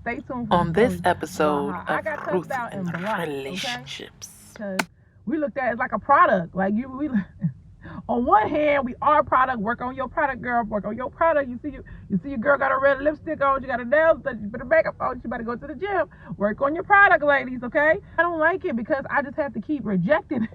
stay tuned for On the this story episode about how I of got Ruth cussed out and and blocked, Relationships. Because we looked at it as like a product. Like we on one hand, we are a product. Work on your product, girl. Work on your product. You see your girl got a red lipstick on. She got a nails that you put her makeup on. She better go to the gym. Work on your product, ladies. Okay. I don't like it because I just have to keep rejecting.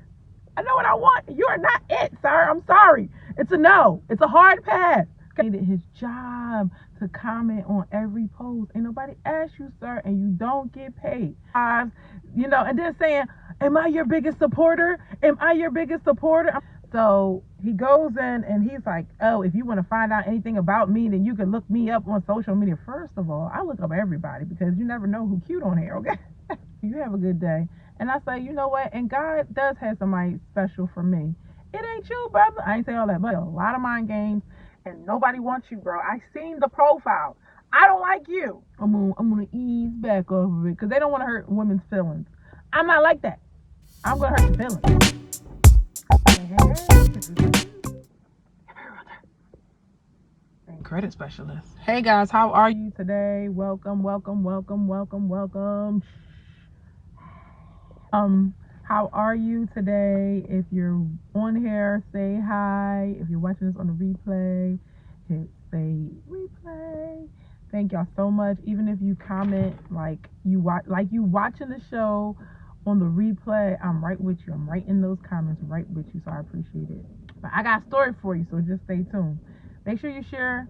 I know what I want. You are not it, sir. I'm sorry. It's a no. It's a hard pass. His job to comment on every post. Ain't nobody asked you, sir, and you don't get paid. You know, and then saying, am I your biggest supporter? Am I your biggest supporter? So he goes in and he's like, oh, if you want to find out anything about me, then you can look me up on social media. First of all, I look up everybody because you never know who cute on here, okay? You have a good day. And I say, you know what? And God does have somebody special for me. It ain't you, brother. I ain't say all that, but a lot of mind games. And nobody wants you, bro. I seen the profile. I don't like you. I'm gonna ease back off of it because they don't want to hurt women's feelings. I'm not like that. I'm gonna hurt your feelings. Credit specialist. Hey guys, how are you today? Welcome. How are you today? If you're on here, say hi. If you're watching this on the replay, hit say replay. Thank y'all so much. Even if you comment like you watching the show on the replay, I'm right with you. I'm right in those comments, right with you. So I appreciate it. But I got a story for you, so just stay tuned. Make sure you share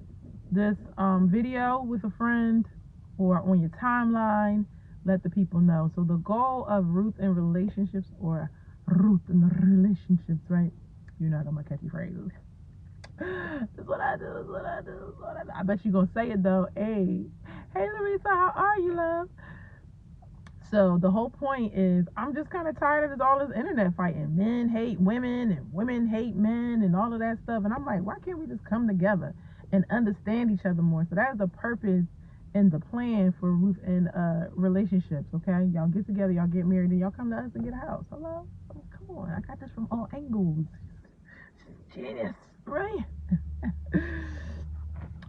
this video with a friend or on your timeline. Let the people know. So the goal of Ruth in Relationships, or Ruth in Relationships, right? You know my catchy phrases. This is what I do. I bet you're gonna say it though. Hey Larissa, how are you, love? So the whole point is, I'm just kind of tired of all this internet fighting. Men hate women and women hate men and all of that stuff. And I'm like, why can't we just come together and understand each other more? So that is the purpose and the plan for Ruth and Relationships. Okay, y'all get together, y'all get married, and y'all come to us and get a house. Hello, come on, I got this from all angles. Genius, right?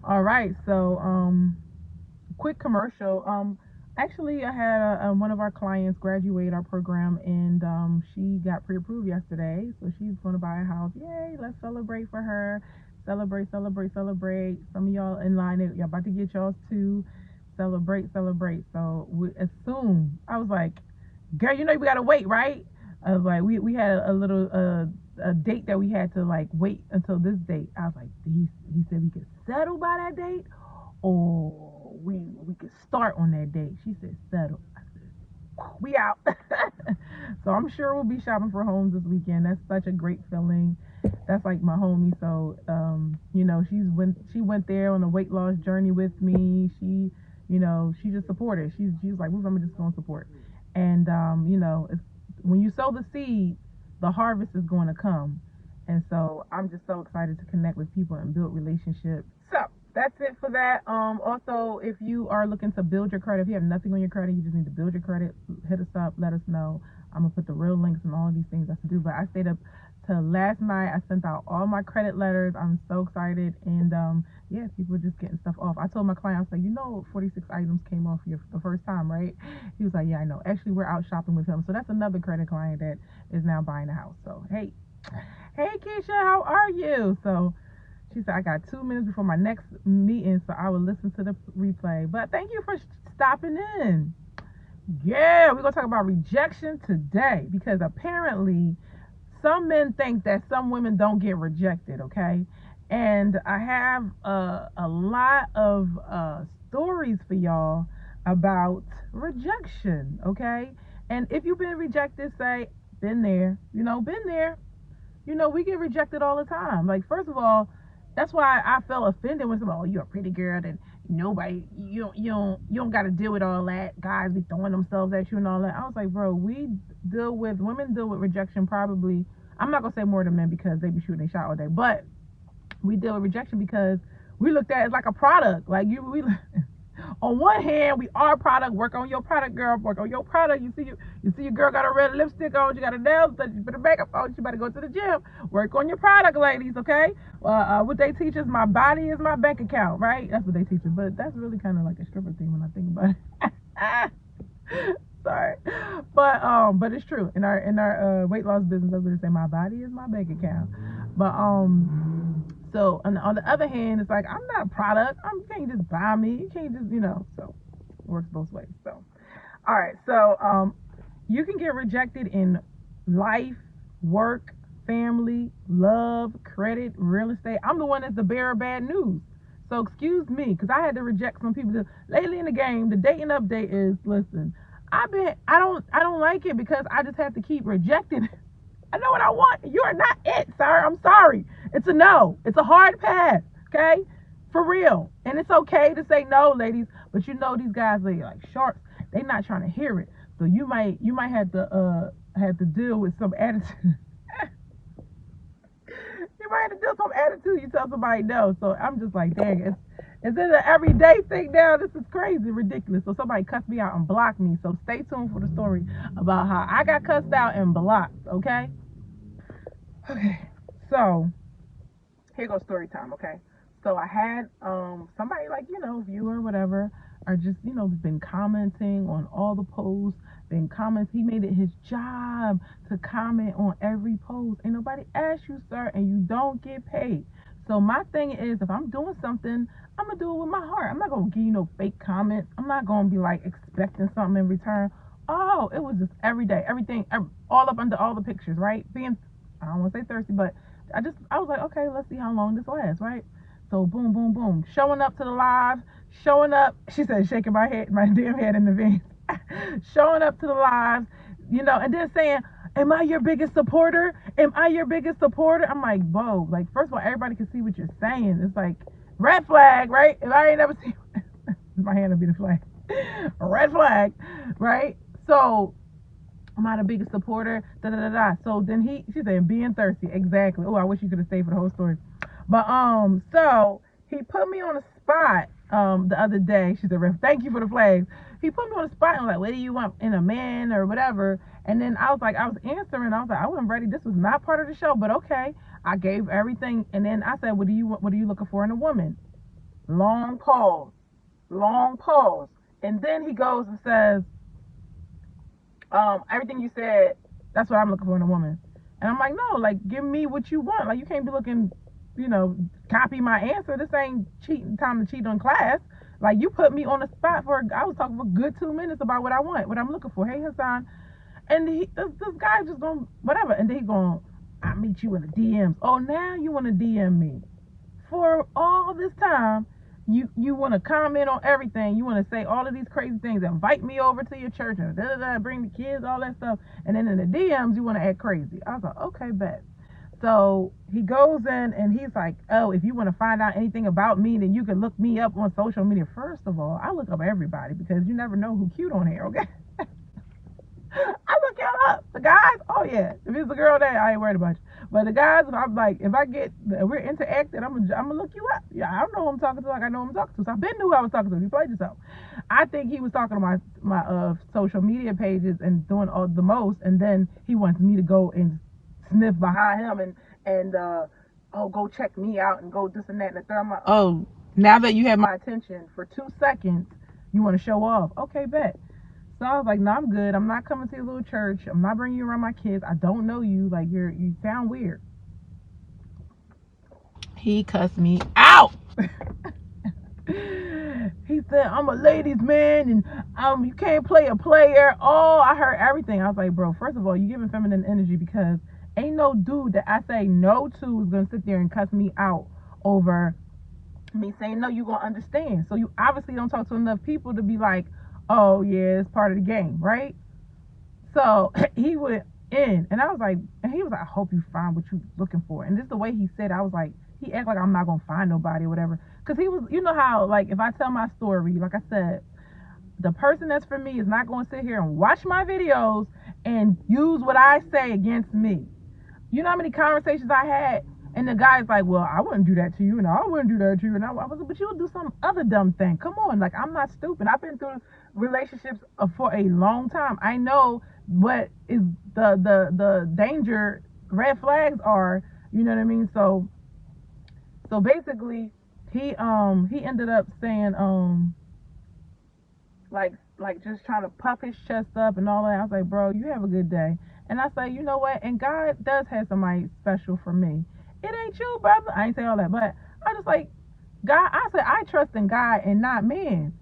All right, so quick commercial. Actually, I had one of our clients graduate our program, and she got pre-approved yesterday, so she's going to buy a house. Yay, let's celebrate for her. Celebrate. Some of y'all in line, y'all about to get y'all's too. Celebrate. So I was like, girl, you know we got to wait, right? I was like, we had a little a date that we had to like wait until this date. I was like, he said we could settle by that date, or we could start on that date. She said settle. I said, we out. So I'm sure we'll be shopping for homes this weekend. That's such a great feeling. That's like my homie. So you know, she went there on a weight loss journey with me. She, you know, she just supported. She's like, I'm just gonna support. And you know, when you sow the seed, the harvest is going to come. And so I'm just so excited to connect with people and build relationships. So that's it for that. Also, if you are looking to build your credit, if you have nothing on your credit, you just need to build your credit, hit us up, let us know. I'm gonna put the real links and all of these things I have to do. But I stayed up till last night. I sent out all my credit letters. I'm so excited. And yeah, people are just getting stuff off. I told my client, I was like, you know, 46 items came off the first time, right? He was like, yeah, I know. Actually, we're out shopping with him. So that's another credit client that is now buying a house. So hey Keisha, how are you? So she said, I got 2 minutes before my next meeting, so I will listen to the replay. But thank you for stopping in. Yeah, we're going to talk about rejection today, because apparently some men think that some women don't get rejected, okay? And I have a lot of stories for y'all about rejection, okay? And if you've been rejected, say, been there, been there. We get rejected all the time. Like, first of all, that's why I felt offended when somebody, oh, you're a pretty girl, and nobody, you don't got to deal with all that. Guys be throwing themselves at you and all that. I was like, bro, women deal with rejection probably. I'm not gonna say more than men because they be shooting their shot all day, but we deal with rejection because we looked at it as like a product. Like On one hand, we are product. Work on your product, girl. Work on your product. You see your girl got a red lipstick on. You got a nails. You put a makeup on. You better go to the gym. Work on your product, ladies. Okay. What they teach us, my body is my bank account, right? That's what they teach us. But that's really kind of like a stripper thing when I think about it. Sorry, but it's true. In our weight loss business, that's what they say. My body is my bank account. But so on the other hand, it's like I'm not a product. You can't just buy me. You can't just So it works both ways. So all right. So you can get rejected in life, work, family, love, credit, real estate. I'm the one that's the bearer of bad news. So excuse me, because I had to reject some people. Lately in the game, the dating update is, listen, I don't like it because I just have to keep rejecting. I know what I want. You are not it, sir. I'm sorry. It's a no. It's a hard pass. Okay? For real. And it's okay to say no, ladies. But these guys are like sharks. They're not trying to hear it. So you might have to deal with some attitude. You might have to deal with some attitude. You tell somebody no. So I'm just like, dang, it's an everyday thing now. This is crazy, ridiculous. So somebody cussed me out and blocked me. So stay tuned for the story about how I got cussed out and blocked. Okay. So here goes story time. Okay. So I had somebody like viewer or whatever, or just been commenting on all the posts. Been comments. He made it his job to comment on every post. Ain't nobody asked you, sir, and you don't get paid. So my thing is, if I'm doing something, I'm gonna do it with my heart. I'm not gonna give you no fake comments. I'm not gonna be like expecting something in return. Oh, it was just every day, everything, all up under all the pictures, right? I don't want to say thirsty, but I was like, okay, let's see how long this lasts, right? So boom, boom, boom, showing up to the live, showing up. She said, shaking my damn head in the veins. Showing up to the lives, and then saying, am I your biggest supporter? Am I your biggest supporter? I'm like, whoa, like, first of all, everybody can see what you're saying. It's like, red flag, right? If I ain't never seen, my hand will be the flag. Red flag, right? So, am I the biggest supporter? Da da da da. So then she said, being thirsty, exactly. Oh, I wish you could have stayed for the whole story. But so he put me on a spot the other day. She said, thank you for the flags. He put me on the spot and was like, what do you want in a man or whatever? And then I was answering. I was like, I wasn't ready. This was not part of the show, but okay. I gave everything. And then I said, what are you looking for in a woman? Long pause. And then he goes and says, everything you said, that's what I'm looking for in a woman. And I'm like, no, like, give me what you want. Like, you can't be looking, copy my answer. This ain't time to cheat on class. Like, you put me on the spot I was talking for a good 2 minutes about what I want, what I'm looking for. Hey, Hassan. And this guy just going, whatever. And then he going, I'll meet you in the DMs. Oh, now you want to DM me. For all this time, you want to comment on everything. You want to say all of these crazy things. Invite me over to your church and bring the kids, all that stuff. And then in the DMs, you want to act crazy. I was like, okay, bet. So he goes in and he's like, oh, if you want to find out anything about me, then you can look me up on social media. First of all, I look up everybody because you never know who's cute on here, okay? I look y'all up. The guys, oh yeah. If it's a girl there, I ain't worried about you. But the guys, I'm like, if we're interacting, I'm gonna look you up. Yeah, I don't know who I'm talking to like I know who I'm talking to. So I been knew who I was talking to. He played yourself. I think he was talking to my social media pages and doing all the most, and then he wants me to go and sniff behind him and go check me out and go this and that and the third. I'm like, oh, now that you have my attention for 2 seconds, you want to show off. Okay, bet. So I was like, no, I'm good. I'm not coming to your little church. I'm not bringing you around my kids. I don't know you. Like, you sound weird. He cussed me out. He said, I'm a ladies man and you can't play a player. Oh, I heard everything. I was like, bro, first of all, you giving feminine energy because ain't no dude that I say no to is going to sit there and cuss me out over me saying no. You going to understand. So you obviously don't talk to enough people to be like, oh yeah, it's part of the game, right? So he went in and I was like, and he was like, I hope you find what you're looking for. And just the way he said, I was like, he act like I'm not gonna find nobody or whatever. Cause he was, you know how, like, if I tell my story, like I said, the person that's for me is not gonna sit here and watch my videos and use what I say against me. You know how many conversations I had And the guy's like, well, I wouldn't do that to you, and I wouldn't do that to you. And I was like, but you'll do some other dumb thing. Come on, like, I'm not stupid. I've been through relationships for a long time. I know what is the danger, red flags are. You know what I mean? So basically, he ended up saying like just trying to puff his chest up and all that. I was like, bro, you have a good day. And I say, you know what? And God does have somebody special for me. It ain't you, brother. I ain't say all that, but I just like God. I said I trust in God and not men.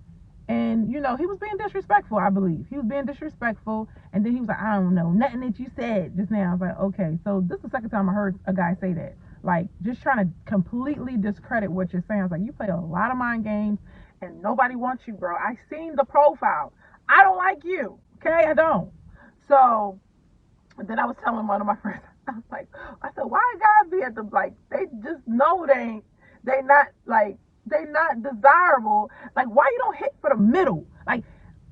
And he was being disrespectful. I believe he was being disrespectful. And then he was like, I don't know nothing that you said just now. I was like, okay. So this is the second time I heard a guy say that, like just trying to completely discredit what you're saying. I was like, you play a lot of mind games, and nobody wants you, bro. I seen the profile. I don't like you. Okay, I don't. So then I was telling one of my friends, I was like, I said, why guys be at the, like, they just know they not like they not desirable. Like, why you don't hit for the middle? Like,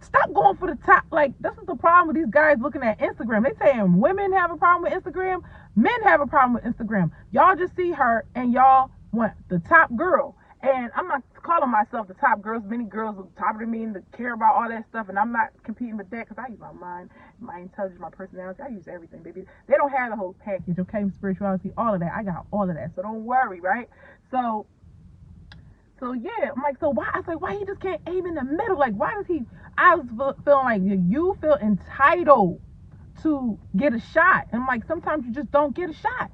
stop going for the top. Like, this is the problem with these guys looking at Instagram. They saying women have a problem with Instagram, men have a problem with Instagram. Y'all just see her and y'all want the top girl. And I'm not calling myself the top girls. Many girls are top of me and care about all that stuff. And I'm not competing with that because I use my mind, my intelligence, my personality. I use everything, baby. They don't have the whole package, okay? Spirituality, all of that. I got all of that. So don't worry, right? So yeah, I'm like, so why? I was like, why he just can't aim in the middle? Like, why does he? I was feeling like you feel entitled to get a shot. And I'm like, sometimes you just don't get a shot.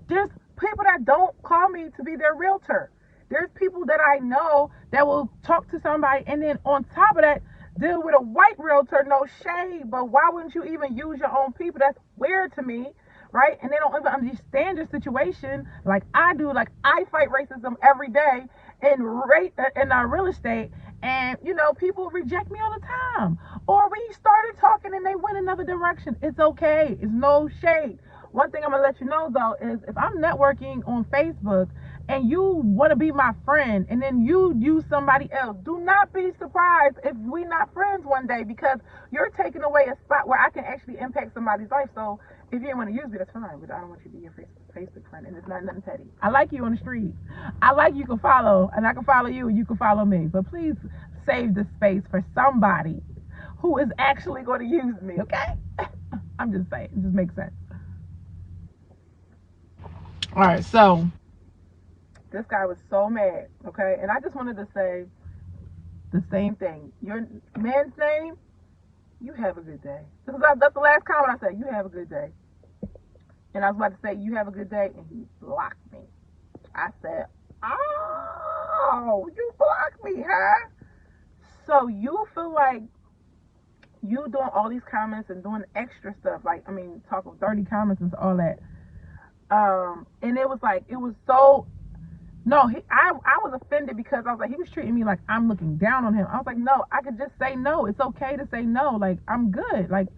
There's people that don't call me to be their realtor. There's people that I know that will talk to somebody and then on top of that deal with a white realtor. No shade, but why wouldn't you even use your own people? That's weird to me, right? And they don't even understand your situation like I do. Like, I fight racism every day in real estate, and people reject me all the time. Or we started talking and they went another direction. It's okay. It's no shade. One thing I'm gonna let you know though is if I'm networking on Facebook and you want to be my friend and then you use somebody else, do not be surprised if we not friends one day, because you're taking away a spot where I can actually impact somebody's life. So if you didn't want to use me, that's fine, but I don't want you to be your Facebook friend, and it's not nothing petty. I like you on the street. I like you can follow, and I can follow you, and you can follow me. But please save the space for somebody who is actually going to use me, okay? I'm just saying, it just makes sense. All right, so this guy was so mad, okay? And I just wanted to say the same thing. Your man's name, you have a good day. That's the last comment I said. You have a good day. And I was about to say, you have a good day, and he blocked me. I said, oh, you blocked me, huh? So you feel like you doing all these comments and doing extra stuff, like, I mean, talking 30 comments and all that. And it was like, it was so, no, I was offended because I was like, he was treating me like I'm looking down on him. I was like, no, I could just say no. It's okay to say no. Like, I'm good. Like,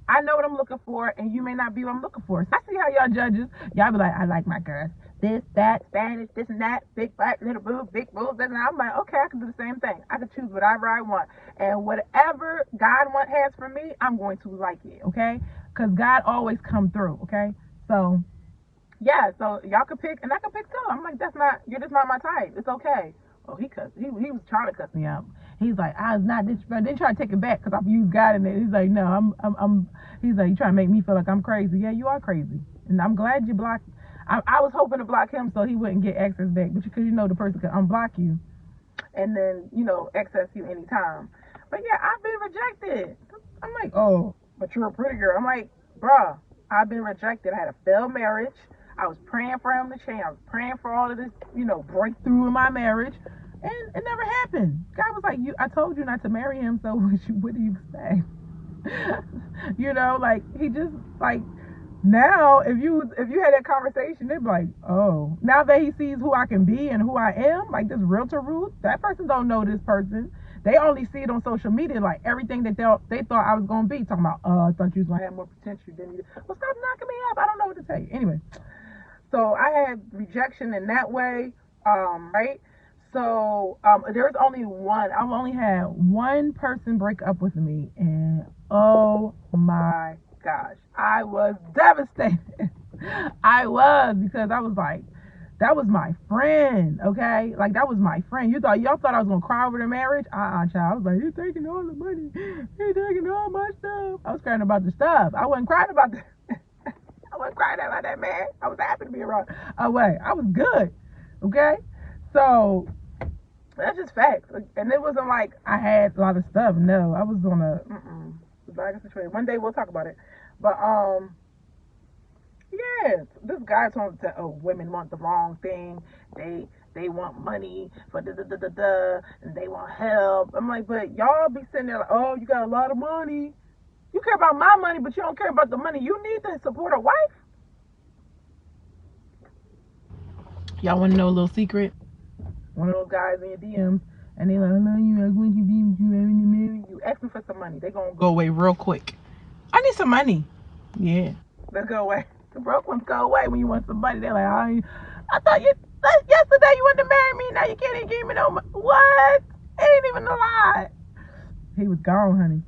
I know what I'm looking for, and you may not be what I'm looking for. So I see how y'all judges. Y'all be like, I like my girls. This, that, Spanish, this and that, big butt, little boob, big boobs. And I'm like, okay, I can do the same thing. I can choose whatever I want. And whatever God has for me, I'm going to like it, okay? Because God always come through, okay? So, yeah, so y'all can pick, and I can pick too. I'm like, you're just not my type. It's okay. Oh, he cussed. He was trying to cuss me out. He's like, I was not this. Then try to take it back because I've used God in it. He's like, no, I'm. He's like, you trying to make me feel like I'm crazy. Yeah, you are crazy, and I'm glad you blocked. I was hoping to block him so he wouldn't get access back, but because the person could unblock you, and then access you anytime. But yeah, I've been rejected. I'm like, oh, but you're a pretty girl. I'm like, bruh, I've been rejected. I had a failed marriage. I was praying for him to change. I was praying for all of this, breakthrough in my marriage. And it never happened. God was like, I told you not to marry him, so what do you expect? Like, he just, like, now, if you had that conversation, they'd be like, oh. Now that he sees who I can be and who I am, like this realtor Ruth, that person don't know this person. They only see it on social media, like everything that they thought I was going to be. Talking about, I thought you was going to have more potential than you did. Well, stop knocking me up. I don't know what to tell you. Anyway. So I had rejection in that way, right? So there's only one. I've only had one person break up with me, and oh my gosh, I was devastated. I was, because I was like, That was my friend, okay? Like, that was my friend. Y'all thought I was gonna cry over the marriage? Child. I was like, he's taking all the money. He's taking all my stuff. I was crying about the stuff. I wasn't crying about the I wasn't crying about that man. I was happy to be around. Oh wait, I was good. Okay? So that's just facts. And it wasn't like I had a lot of stuff. No, I was on a bad situation. One day we'll talk about it. But yes, this guy told me, oh, women want the wrong thing. They want money for and they want help. I'm like, but y'all be sitting there like, oh, you got a lot of money. You care about my money, but you don't care about the money you need to support a wife. Y'all want to know a little secret? One of those guys in your DMs, and they like, I love you, I want you to be with you, I want to marry you. Ask me for some money. They gonna go away real quick. I need some money. Yeah, let's go away. The broke ones go away when you want some money. They're like, I thought yesterday you wanted to marry me. Now you can't even give me no money. What? It ain't even a lie. He was gone, honey.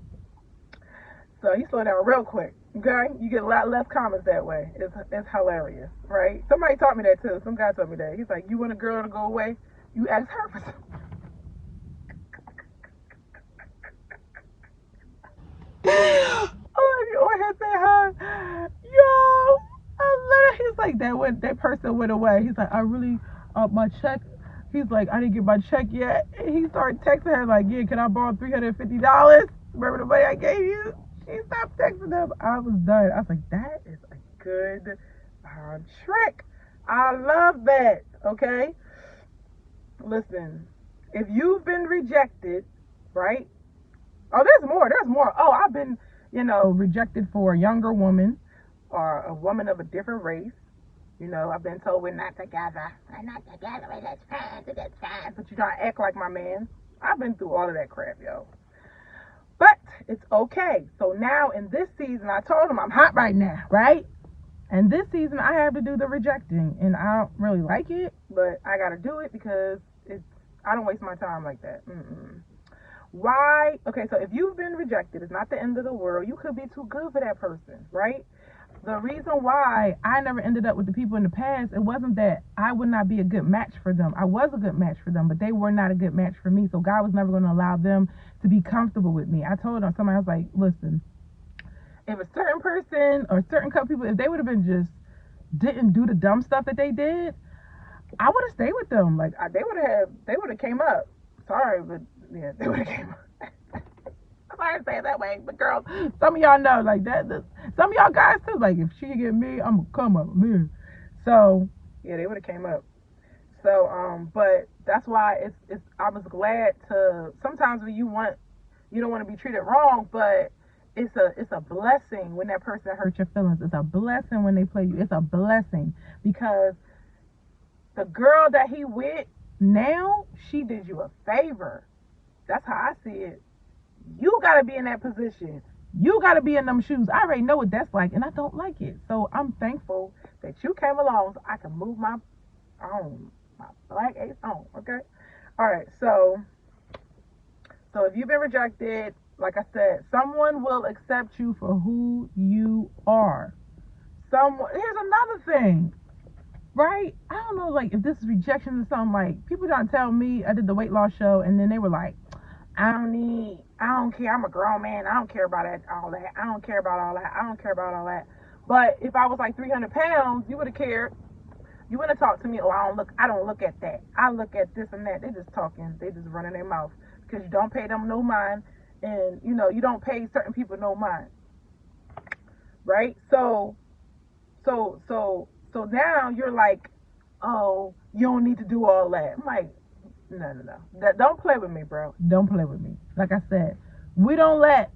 So he slowed down real quick. Okay, you get a lot less comments that way. It's hilarious, right? Somebody taught me that too. Some guy taught me that. He's like, you want a girl to go away? You ask her for something. Oh, you over here say hi. Yo, he's like, that person went away. He's like, I really, my check. He's like, I didn't get my check yet. And he started texting her like, yeah, can I borrow $350? Remember the money I gave you? She stopped texting him. I was done. I was like, that is a good trick. I love that. Okay. Listen, if you've been rejected, right? Oh, there's more. Oh, I've been, rejected for a younger woman or a woman of a different race. I've been told we're not together. We're just friends. But you trying to act like my man. I've been through all of that crap, yo. But it's okay. So now in this season, I told him I'm hot right now, right? And this season, I have to do the rejecting. And I don't really like it, but I got to do it because I don't waste my time like that. Why? Okay, so if you've been rejected, it's not the end of the world. You could be too good for that person, right? The reason why I never ended up with the people in the past, it wasn't that I would not be a good match for them. I was a good match for them, but they were not a good match for me. So God was never going to allow them to be comfortable with me. I told them, somebody was like, listen, if a certain person or a certain couple people, if they would have been just didn't do the dumb stuff that they did, I would have stayed with them. Like they would have came up. Sorry, but yeah, they would have came up. I didn't say it that way, but girls, some of y'all know like that. Some of y'all guys too, like if she get me, I'm gonna come up, man. So yeah, they would have came up. So but that's why it's. I was glad to. Sometimes when you don't want to be treated wrong, but it's a blessing when that person hurts your feelings. It's a blessing when they play you. It's a blessing because the girl that he with now, she did you a favor. That's how I see it. You got to be in that position. You got to be in them shoes. I already know what that's like, and I don't like it. So I'm thankful that you came along so I can move my black ace on, okay? All right, so if you've been rejected, like I said, someone will accept you for who you are. Here's another thing, right? I don't know, like, if this is rejection or something, like, people trying to tell me, I did the weight loss show, and then they were like, I don't care. I'm a grown man. I don't care about all that. I don't care about all that. But if I was like 300 pounds, you would have cared. You wouldn't have talked to me. Oh, I don't look at that. I look at this and that. They just talking. They just running their mouth because you don't pay them no mind, and you don't pay certain people no mind, right? So now you're like, oh, you don't need to do all that. I'm like, no. Don't play with me, bro. Don't play with me. Like I said, we don't let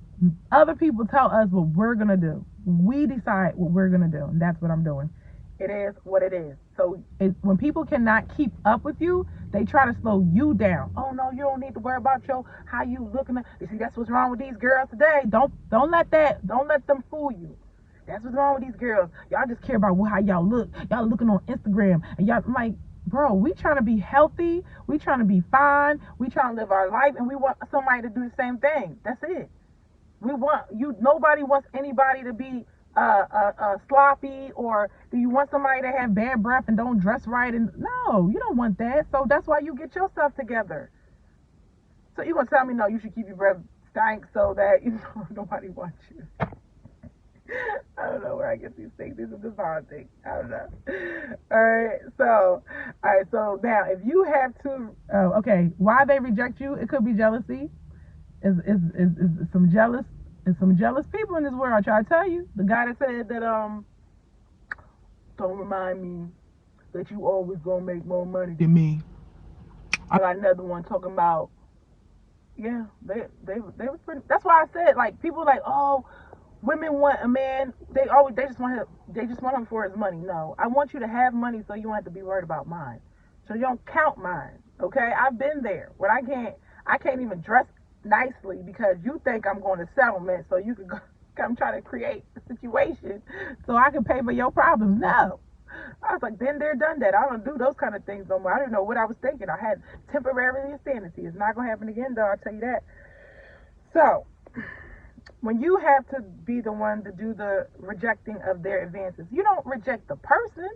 other people tell us what we're going to do. We decide what we're going to do. And that's what I'm doing. It is what it is. So when people cannot keep up with you, they try to slow you down. Oh, no, you don't need to worry about how you looking. You see, that's what's wrong with these girls today. Don't let them fool you. That's what's wrong with these girls. Y'all just care about how y'all look. Y'all looking on Instagram. And y'all, I'm like, bro, we trying to be healthy. We trying to be fine. We trying to live our life. And we want somebody to do the same thing. That's it. Nobody wants anybody to be sloppy, or do you want somebody that have bad breath and don't dress right? And no, you don't want that. So that's why you get yourself together. So you gonna tell me no? You should keep your breath stank so that nobody wants you. I don't know where I get these things. These are divine things. I don't know. All right. So now, if you have to, okay, why they reject you? It could be jealousy. Is some jealous? Is some jealous people in this world? I try to tell you. The guy that said that don't remind me that you always gonna make more money than me. I got another one talking about. Yeah, they was pretty. That's why I said, like, people like, oh, women want a man. They just want him for his money. No, I want you to have money so you don't have to be worried about mine. So you don't count mine. Okay, I've been there when I can't even dress nicely because you think I'm going to settlement so you can come try to create a situation so I can pay for your problems. No. I was like, been there, done that. I don't do those kind of things no more. I didn't know what I was thinking. I had temporary insanity. It's not going to happen again, though. I'll tell you that. So, when you have to be the one to do the rejecting of their advances, you don't reject the person.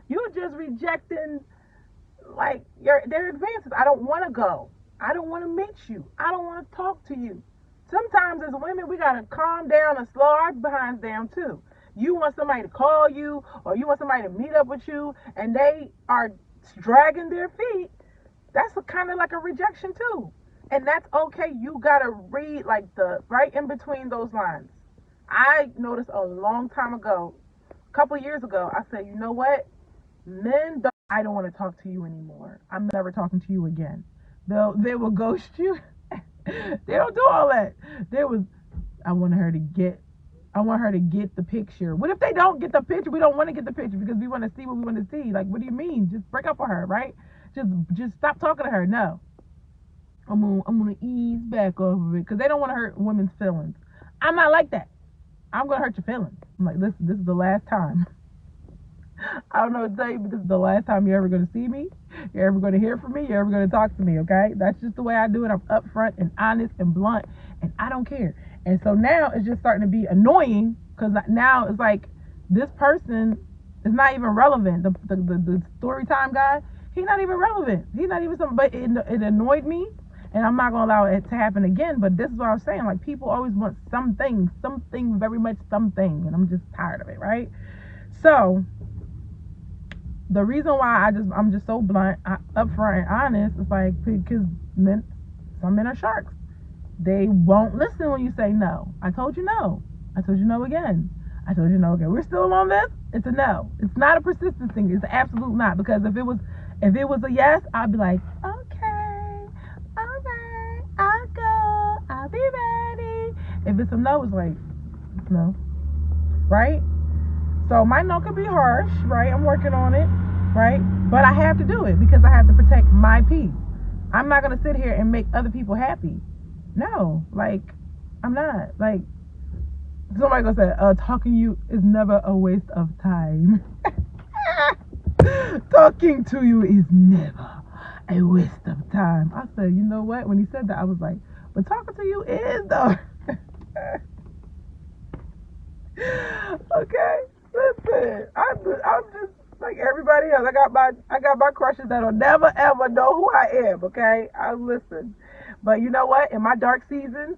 You're just rejecting, like, their advances. I don't want to go. I don't want to meet you. I don't want to talk to you. Sometimes as women, we got to calm down and slow our behinds down, too. You want somebody to call you, or you want somebody to meet up with you, and they are dragging their feet. That's kind of like a rejection too. And that's okay. You got to read like the right in between those lines. I noticed a long time ago, a couple years ago, I said, you know what? I don't want to talk to you anymore. I'm never talking to you again. They will ghost you. They don't do all that. I want her to get the picture. What if they don't get the picture? We don't want to get the picture because we want to see what we want to see. Like, what do you mean? Just break up with her, right? Just stop talking to her. No. I'm gonna ease back off of it because they don't want to hurt women's feelings. I'm not like that. I'm gonna hurt your feelings. I'm like, listen, this is the last time. I don't know what to tell you, but this is the last time you're ever gonna see me. You're ever gonna hear from me. You're ever gonna talk to me. Okay? That's just the way I do it. I'm upfront and honest and blunt, and I don't care. And so now it's just starting to be annoying because now it's like this person is not even relevant. The story time guy, he's not even relevant. He's not even something. But it annoyed me, and I'm not gonna allow it to happen again. But this is what I'm saying. Like, people always want something very much something, and I'm just tired of it, right? So the reason why I'm just so blunt, upfront, and honest is like because some men are sharks. They won't listen when you say no. I told you no. I told you no again. I told you no again. We're still on this. It's a no. It's not a persistent thing. It's an absolute not. Because if it was a yes, I'd be like, okay, all right, I'll go. I'll be ready. If it's a no, it's like, no, right? So my no could be harsh, right? I'm working on it, right? But I have to do it because I have to protect my peace. I'm not gonna sit here and make other people happy. No, like, I'm not. Like, somebody gonna say, talking to you is never a waste of time. Talking to you is never a waste of time. I said, you know what? When he said that, I was like, but talking to you is though. Okay, listen, I'm just like everybody else. I got my crushes that'll never ever know who I am. Okay, I listen. But you know what? In my dark seasons,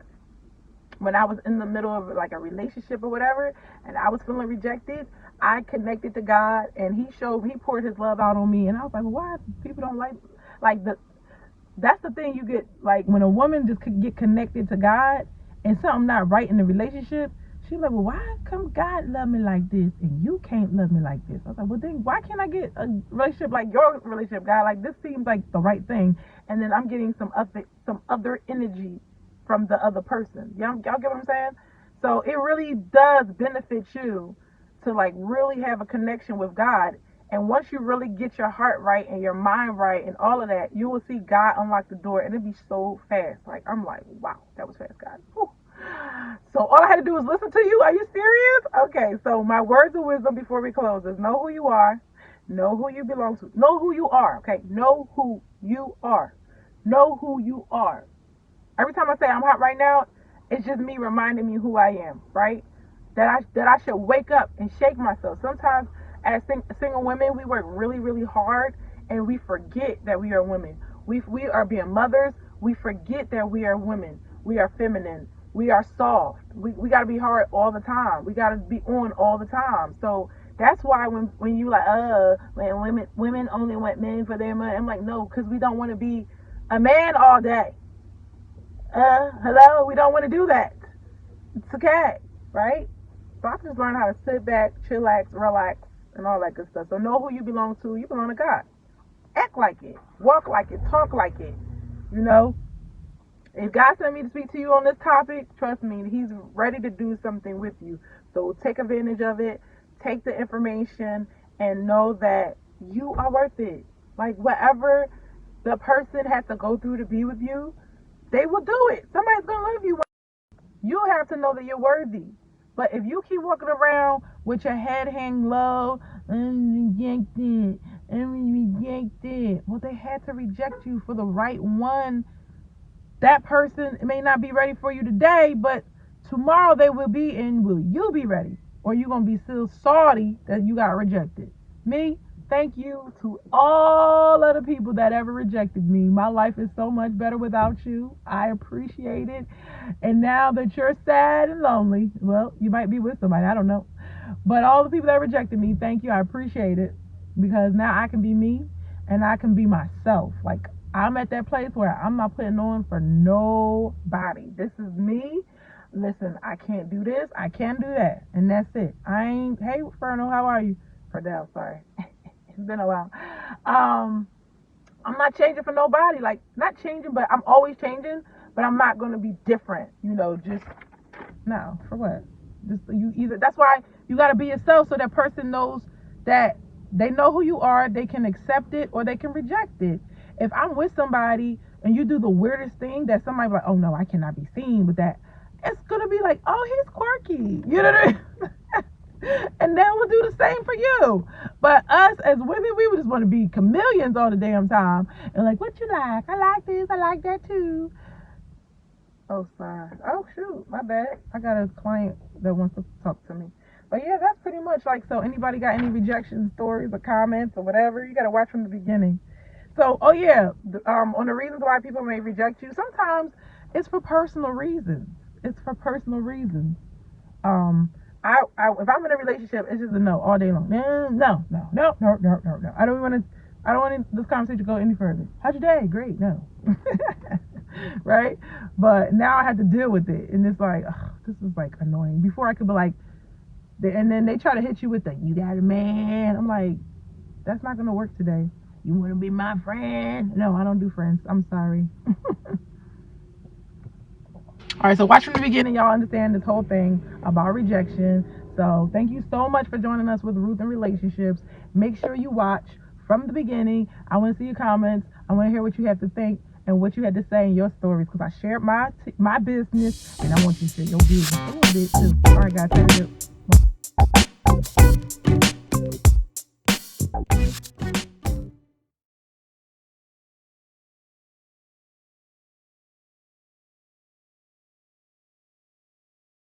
when I was in the middle of like a relationship or whatever, and I was feeling rejected, I connected to God, and He poured His love out on me, and I was like, well, why people don't like the? That's the thing you get, like, when a woman just could get connected to God, and something not right in the relationship. She's like, well, why come God love me like this and you can't love me like this? I was like, well, then why can't I get a relationship like your relationship, God? Like, this seems like the right thing, and then I'm getting some other energy from the other person. Y'all get what I'm saying? So it really does benefit you to like really have a connection with God. And once you really get your heart right and your mind right and all of that, you will see God unlock the door, and it'll be so fast. Like, I'm like, wow, that was fast, God. Whew. So all I had to do was listen to you. Are you serious? Okay, so my words of wisdom before we close is know who you are, know who you belong to, know who you are. Okay, know who you are. Know who you are. Every time I say I'm hot right now, it's just me reminding me who I am, right? that I should wake up and shake myself. Sometimes as single women, we work really, really hard and we forget that we are women. We are being mothers. We forget that we are women. We are feminine. We are soft. We got to be hard all the time. We got to be on all the time. So that's why when you like, when women only want men for their money, I'm like, no, because we don't want to be a man all day. Hello, we don't want to do that. It's okay, right? So I just learned how to sit back, chillax, relax, and all that good stuff. So know who you belong to. You belong to God. Act like it. Walk like it. Talk like it. You know? If God sent me to speak to you on this topic, trust me, He's ready to do something with you. So take advantage of it. Take the information and know that you are worth it. Like whatever the person has to go through to be with you, they will do it. Somebody's going to love you. You have to know that you're worthy. But if you keep walking around with your head hanging low, I'm rejected. Well, they had to reject you for the right one. That person may not be ready for you today, but tomorrow they will be, and will you be ready? Or you going to be still salty that you got rejected? Me? Thank you to all of the people that ever rejected me. My life is so much better without you. I appreciate it. And now that you're sad and lonely, well, you might be with somebody, I don't know. But all the people that rejected me, thank you. I appreciate it. Because now I can be me and I can be myself. Like, I'm at that place where I'm not putting on for nobody. This is me. Listen, I can't do this. I can't do that. And that's it. Hey, Ferno, how are you? Ferdell, sorry. It's been a while. I'm not changing for nobody. Like, not changing, but I'm always changing. But I'm not going to be different. Just, no, for what? Just you either. That's why you got to be yourself so that person knows that they know who you are. They can accept it or they can reject it. If I'm with somebody and you do the weirdest thing that somebody's like, oh no, I cannot be seen with that. It's going to be like, oh, he's quirky. You know what I mean? And then we'll do the same for you. But us as women, we would just want to be chameleons all the damn time. And like, what you like? I like this. I like that too. Oh, sorry. Oh, shoot. My bad. I got a client that wants to talk to me. But yeah, that's pretty much like, so anybody got any rejection stories or comments or whatever, you got to watch from the beginning. So, oh yeah, on the reasons why people may reject you, sometimes it's for personal reasons. It's for personal reasons. If I'm in a relationship, it's just a no all day long. No. I don't want this conversation to go any further. How's your day? Great. No. Right? But now I have to deal with it, and it's like, this is like annoying. Before I could be like, and then they try to hit you with the, you got a man. I'm like, that's not gonna work today. You want to be my friend? No, I don't do friends. I'm sorry. All right, so watch from the beginning. Y'all understand this whole thing about rejection. So thank you so much for joining us with Ruth and Relationships. Make sure you watch from the beginning. I want to see your comments. I want to hear what you have to think and what you had to say in your stories, because I shared my business, and I want you to share your business a little bit too. All right, guys,